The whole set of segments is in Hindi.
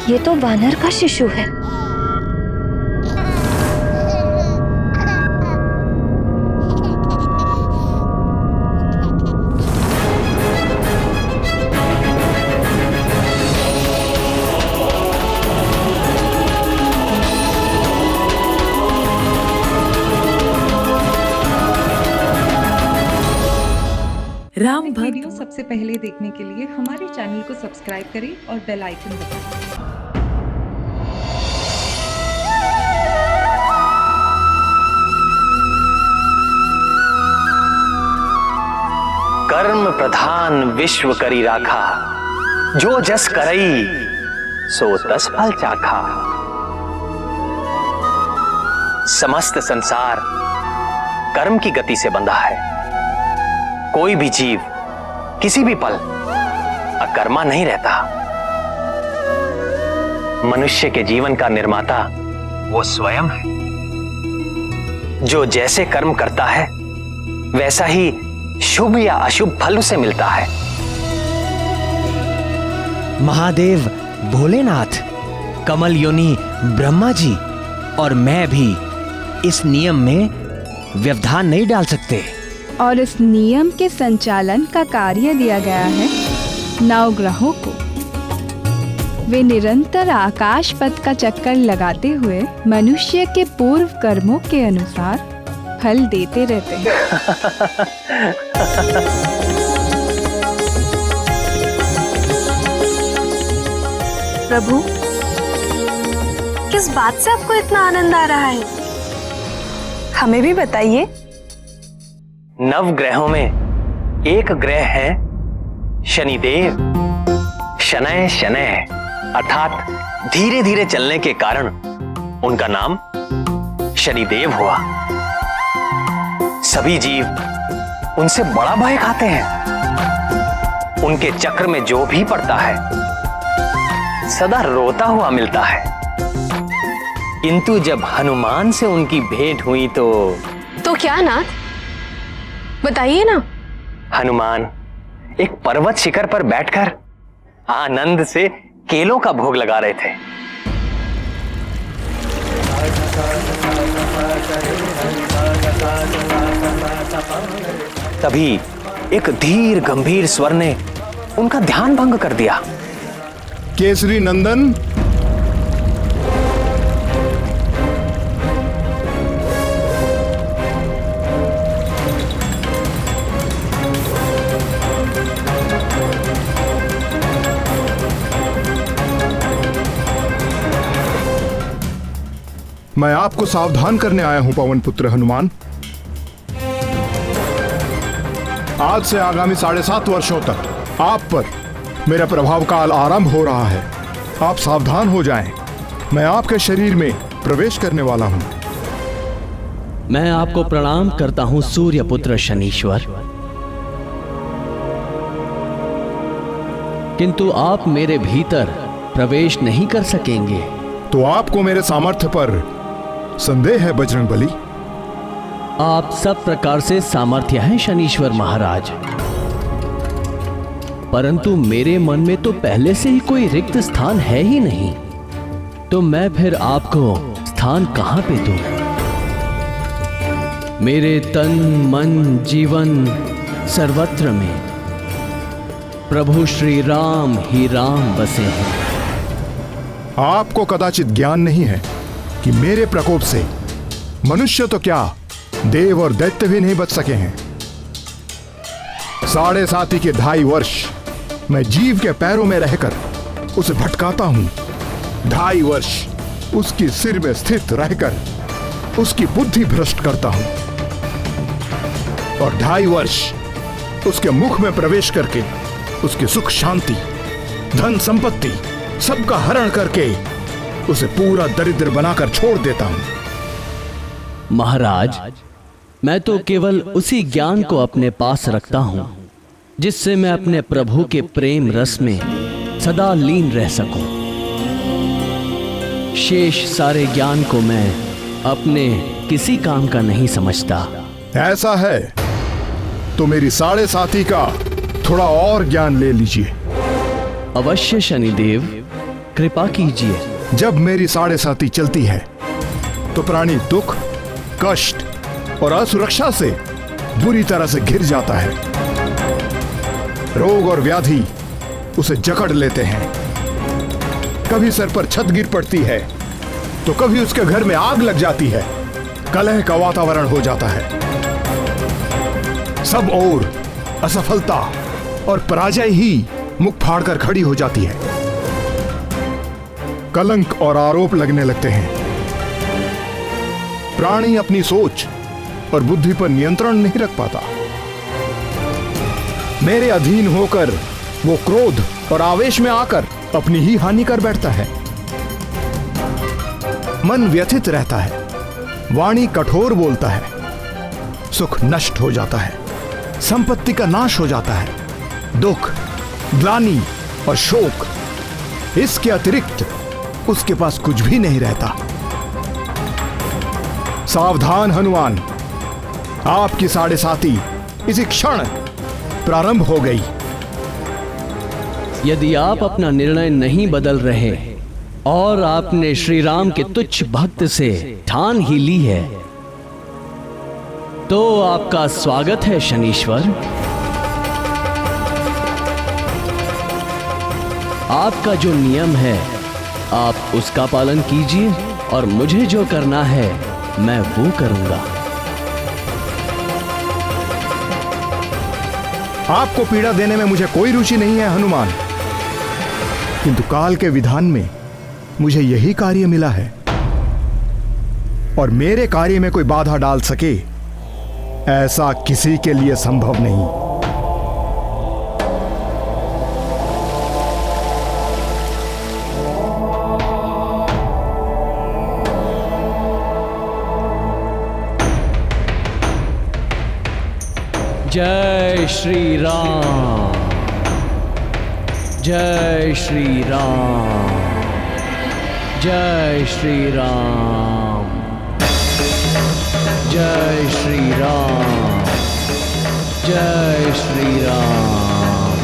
ये तो वानर का शिशु है। राम भक्त वीडियो सबसे पहले देखने के लिए हमारे चैनल को सब्सक्राइब करें और बेल आइकन दबाएं। कर्म प्रधान विश्व करी राखा, जो जस करई सो तस फल चाखा। समस्त संसार कर्म की गति से बंधा है। कोई भी जीव किसी भी पल अकर्मा नहीं रहता। मनुष्य के जीवन का निर्माता वो स्वयं है। जो जैसे कर्म करता है वैसा ही शुभ या अशुभ फल उसे मिलता है। महादेव भोलेनाथ, कमल योनि ब्रह्मा जी और मैं भी इस नियम में व्यवधान नहीं डाल सकते। और इस नियम के संचालन का कार्य दिया गया है नवग्रहों को। वे निरंतर आकाश पथ का चक्कर लगाते हुए मनुष्य के पूर्व कर्मों के अनुसार फल देते रहते हैं। प्रभु, किस बात से आपको इतना आनंद आ रहा है? हमें भी बताइए। नवग्रहों में एक ग्रह है शनिदेव। शनय शनय अर्थात धीरे धीरे चलने के कारण उनका नाम शनिदेव हुआ। सभी जीव उनसे बड़ा भय खाते हैं। उनके चक्र में जो भी पड़ता है सदा रोता हुआ मिलता है। किंतु जब हनुमान से उनकी भेंट हुई तो क्या नाथ, बताइए ना। हनुमान एक पर्वत शिखर पर बैठकर आनंद से केलों का भोग लगा रहे थे। तभी एक धीर गंभीर स्वर ने उनका ध्यान भंग कर दिया। केसरी नंदन, मैं आपको सावधान करने आया हूं पवन पुत्र हनुमान। आज से आगामी 7.5 वर्षों तक आप पर मेरा प्रभाव काल आरंभ हो रहा है। आप सावधान हो जाएं। मैं आपके शरीर में प्रवेश करने वाला हूं। मैं आपको प्रणाम करता हूं सूर्य पुत्र शनीश्वर, किंतु आप मेरे भीतर प्रवेश नहीं कर सकेंगे। तो आपको मेरे सामर्थ्य पर संदेह है बजरंगबली? आप सब प्रकार से सामर्थ्य हैं शनीश्वर महाराज, परंतु मेरे मन में तो पहले से ही कोई रिक्त स्थान है ही नहीं। तो मैं फिर आपको स्थान कहां पे दूं? मेरे तन मन जीवन सर्वत्र में प्रभु श्री राम ही राम बसे हैं। आपको कदाचित ज्ञान नहीं है कि मेरे प्रकोप से मनुष्य तो क्या, देव और दैत्य भी नहीं बच सके हैं। 7.5 के 2.5 वर्ष मैं जीव के पैरों में रहकर उसे भटकाता हूं। 2.5 वर्ष उसकी सिर में स्थित रहकर उसकी बुद्धि भ्रष्ट करता हूं, और 2.5 वर्ष उसके मुख में प्रवेश करके उसकी सुख शांति धन संपत्ति सबका हरण करके उसे पूरा दरिद्र बनाकर छोड़ देता हूं। महाराज, मैं तो केवल उसी ज्ञान को अपने पास रखता हूं जिससे मैं अपने प्रभु के प्रेम रस में सदा लीन रह सकूं। शेष सारे ज्ञान को मैं अपने किसी काम का नहीं समझता। ऐसा है तो मेरी 7.5 का थोड़ा और ज्ञान ले लीजिए। अवश्य शनिदेव, कृपा कीजिए। जब मेरी साढ़े साथी चलती है तो प्राणी दुख, कष्ट और असुरक्षा से बुरी तरह से घिर जाता है। रोग और व्याधि उसे जकड़ लेते हैं। कभी सर पर छत गिर पड़ती है तो कभी उसके घर में आग लग जाती है। कलह का वातावरण हो जाता है। सब ओर असफलता और पराजय ही मुख फाड़कर खड़ी हो जाती है। कलंक और आरोप लगने लगते हैं। प्राणी अपनी सोच और बुद्धि पर नियंत्रण नहीं रख पाता। मेरे अधीन होकर वो क्रोध और आवेश में आकर अपनी ही हानि कर बैठता है। मन व्यथित रहता है, वाणी कठोर बोलता है, सुख नष्ट हो जाता है, संपत्ति का नाश हो जाता है, दुख, ग्लानि और शोक, इसके अतिरिक्त उसके पास कुछ भी नहीं रहता। सावधान हनुमान, आपकी साढ़े साथी इसी क्षण प्रारंभ हो गई। यदि आप अपना निर्णय नहीं बदल रहे और आपने श्री राम के तुच्छ भक्त से ठान ही ली है तो आपका स्वागत है शनीश्वर। आपका जो नियम है आप उसका पालन कीजिए और मुझे जो करना है मैं वो करूंगा। आपको पीड़ा देने में मुझे कोई रुचि नहीं है हनुमान, किंतु काल के विधान में मुझे यही कार्य मिला है और मेरे कार्य में कोई बाधा डाल सके ऐसा किसी के लिए संभव नहीं। जय श्री राम, जय श्री राम, जय श्री राम, जय श्री राम, जय श्री राम,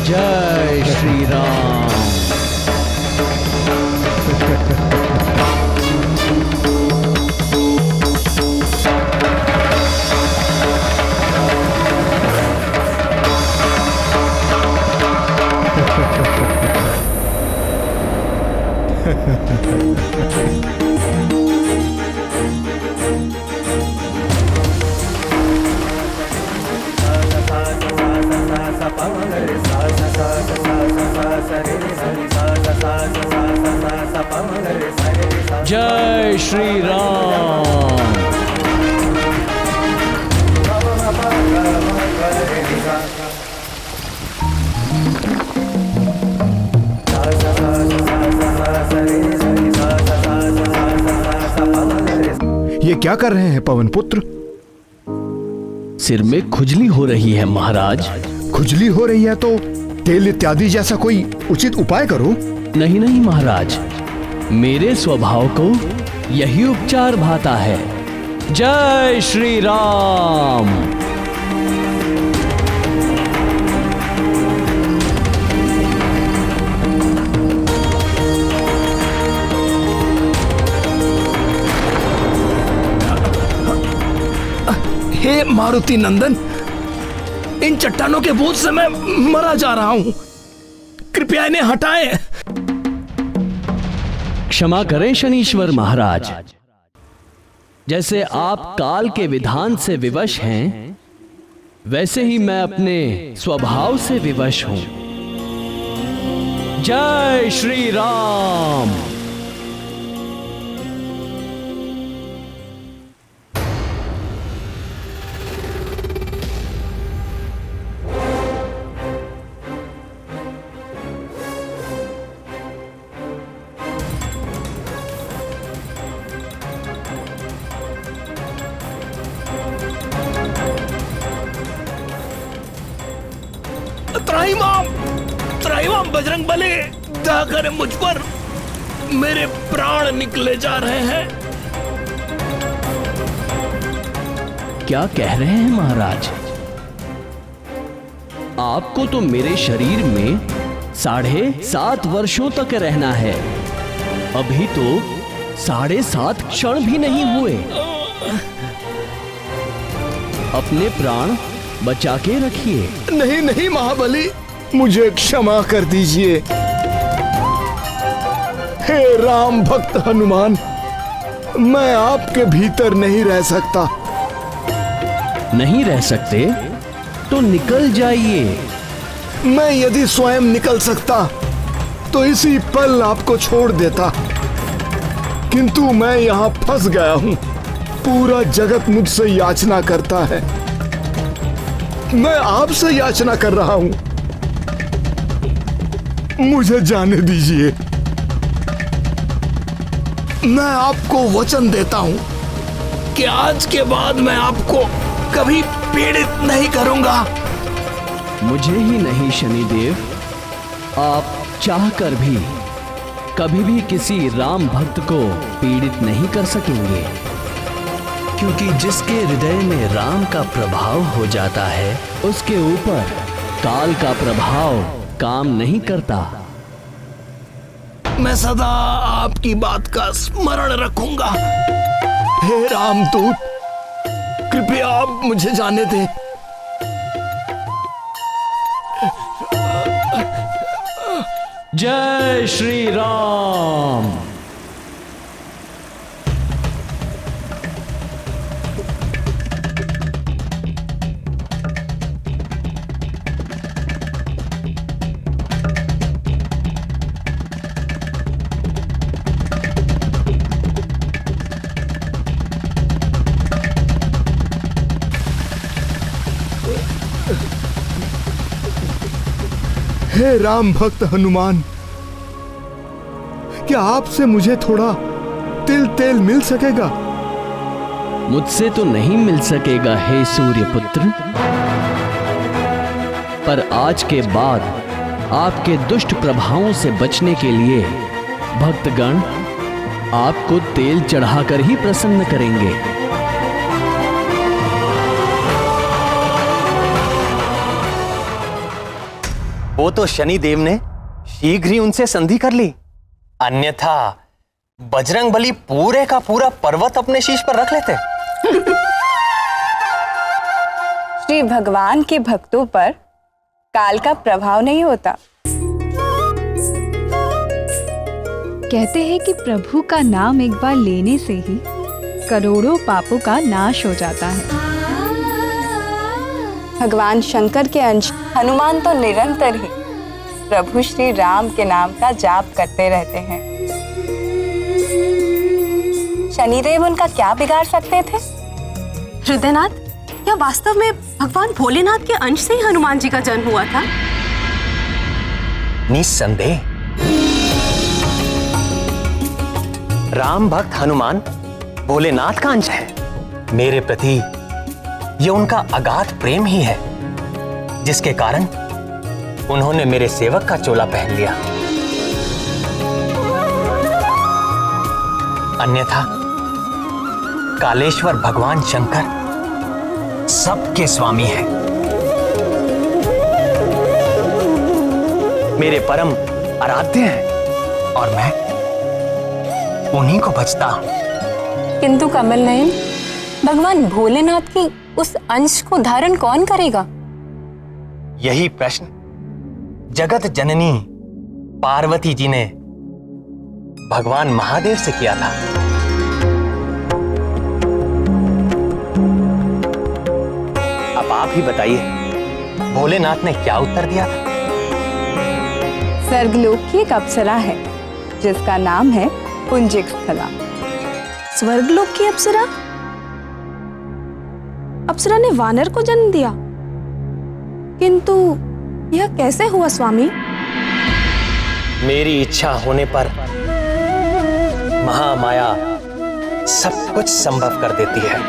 जय श्री राम। जय श्री राम। ये क्या कर रहे हैं पवन पुत्र? सिर में खुजली हो रही है महाराज। खुजली हो रही है तो तेल इत्यादि जैसा कोई उचित उपाय करो। नहीं नहीं महाराज, मेरे स्वभाव को यही उपचार भाता है। जय श्री राम। हे मारुति नंदन, इन चट्टानों के बोझ से मैं मरा जा रहा हूं, कृपया इन्हें हटाएं। क्षमा करें शनीश्वर महाराज, जैसे आप काल के विधान से विवश हैं वैसे ही मैं अपने स्वभाव से विवश हूं। जय श्री राम। त्राहिमाम बजरंग बली, दया करें मुझ पर, मेरे प्राण निकले जा रहे हैं। क्या कह रहे हैं महाराज? आपको तो मेरे शरीर में 7.5 वर्षों तक रहना है। अभी तो 7.5 क्षण भी नहीं हुए। अपने प्राण बचा के रखिए। नहीं नहीं महाबली, मुझे क्षमा कर दीजिए। हे राम भक्त हनुमान, मैं आपके भीतर नहीं रह सकता। नहीं रह सकते तो निकल जाइए। मैं यदि स्वयं निकल सकता तो इसी पल आपको छोड़ देता, किंतु मैं यहाँ फंस गया हूँ। पूरा जगत मुझसे याचना करता है, मैं आपसे याचना कर रहा हूँ। मुझे जाने दीजिए। मैं आपको वचन देता हूँ कि आज के बाद मैं आपको कभी पीड़ित नहीं करूंगा। मुझे ही नहीं शनिदेव, आप चाहकर भी कभी भी किसी राम भक्त को पीड़ित नहीं कर सकेंगे, क्योंकि जिसके हृदय में राम का प्रभाव हो जाता है उसके ऊपर काल का प्रभाव काम नहीं करता। मैं सदा आपकी बात का स्मरण रखूंगा। हे रामदूत, कृपया आप मुझे जाने दें। जय श्री राम। हे राम भक्त हनुमान, क्या आपसे मुझे थोड़ा तिल तेल मिल सकेगा? मुझसे तो नहीं मिल सकेगा हे सूर्यपुत्र, पर आज के बाद आपके दुष्ट प्रभावों से बचने के लिए भक्तगण आपको तेल चढ़ाकर ही प्रसन्न करेंगे। वो तो शनिदेव ने शीघ्र ही उनसे संधि कर ली, अन्यथा बजरंगबली पूरे का पूरा पर्वत अपने शीश पर रख लेते। श्री भगवान के भक्तों पर काल का प्रभाव नहीं होता। कहते हैं कि प्रभु का नाम एक बार लेने से ही करोड़ों पापों का नाश हो जाता है। भगवान शंकर के अंश हनुमान तो निरंतर ही प्रभु श्री राम के नाम का जाप करते रहते हैं। शनिदेव उनका क्या बिगाड़ सकते थे? हृदयनाथ, क्या वास्तव में भगवान भोलेनाथ के अंश से ही हनुमान जी का जन्म हुआ था? निस्संदेह राम भक्त हनुमान भोलेनाथ का अंश है। मेरे प्रति यह उनका अगाध प्रेम ही है, जिसके कारण उन्होंने मेरे सेवक का चोला पहन लिया। अन्यथा कालेश्वर भगवान शंकर सबके स्वामी हैं, मेरे परम आराध्य हैं और मैं उन्हीं को भजता हूं। किंतु कमल नयन, भगवान भोलेनाथ की उस अंश को धारण कौन करेगा? यही प्रश्न जगत जननी पार्वती जी ने भगवान महादेव से किया था। अब आप ही बताइए, भोलेनाथ ने क्या उत्तर दिया था? स्वर्गलोक की एक अप्सरा है जिसका नाम है पुंजिक स्थला। स्वर्गलोक की अप्सरा? अप्सरा ने वानर को जन्म दिया, किंतु यह कैसे हुआ स्वामी? मेरी इच्छा होने पर महामाया सब कुछ संभव कर देती है।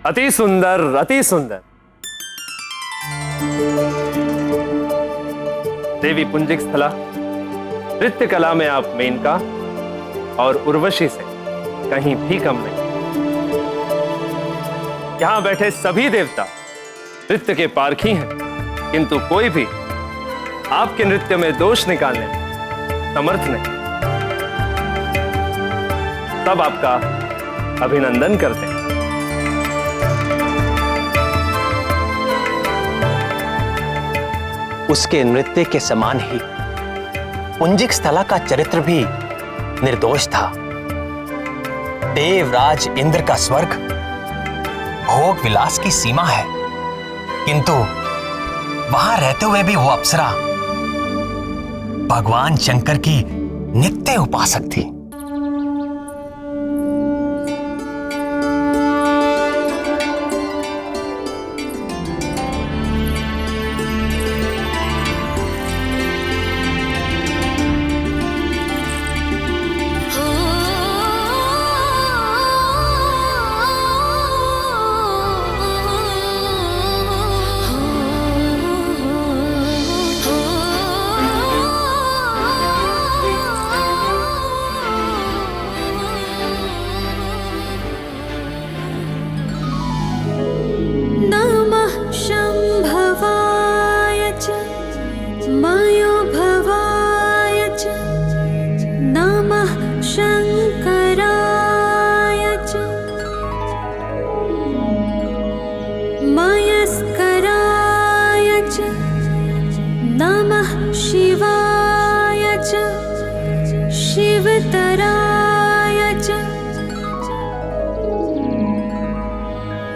अति सुंदर, अति सुंदर। देवी पुंजिक स्थला, नृत्य कला में आप मेनका और उर्वशी से कहीं भी कम नहीं। यहां बैठे सभी देवता नृत्य के पारखी हैं, किंतु कोई भी आपके नृत्य में दोष निकालने में समर्थ नहीं। सब आपका अभिनंदन करते हैं। उसके नृत्य के समान ही पुंजिक स्थला का चरित्र भी निर्दोष था। देवराज इंद्र का स्वर्ग भोग विलास की सीमा है, किंतु वहां रहते हुए भी वो अप्सरा भगवान शंकर की नित्य उपासक थी।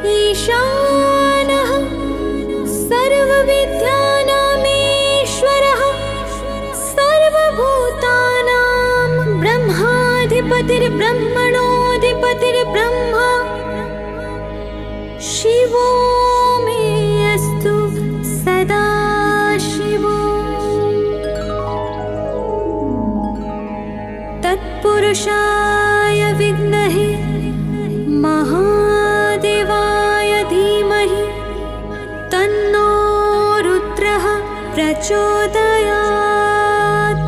ईशानः सर्वविद्यानामीश्वरः सर्वभूतानां ब्रह्माधिपतिर्ब्रह्मणोऽधिपतिर्ब्रह्मा शिवो मे अस्तु सदा शिवो। तत्पुरुषाय विद्महे महादेवाय धीमहि तन्नो रुद्रः प्रचोदयात्।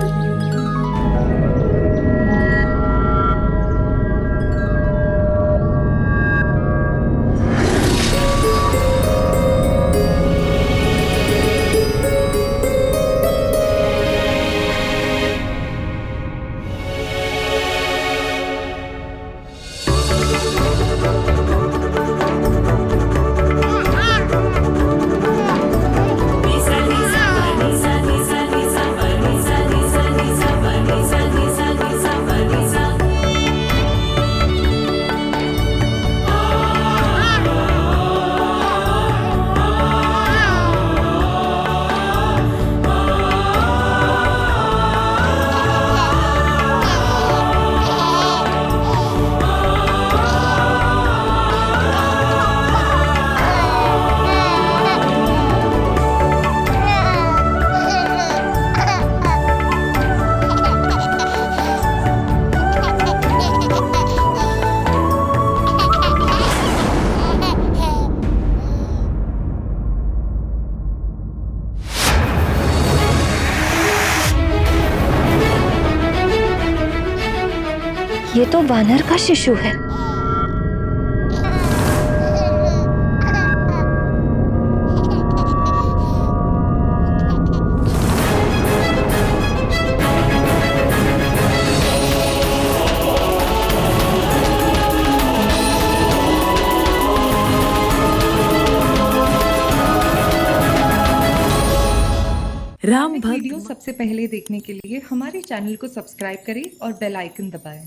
ये तो वानर का शिशु है। राम भक्त वीडियो सबसे पहले देखने के लिए हमारे चैनल को सब्सक्राइब करें और बेल आइकन दबाएं।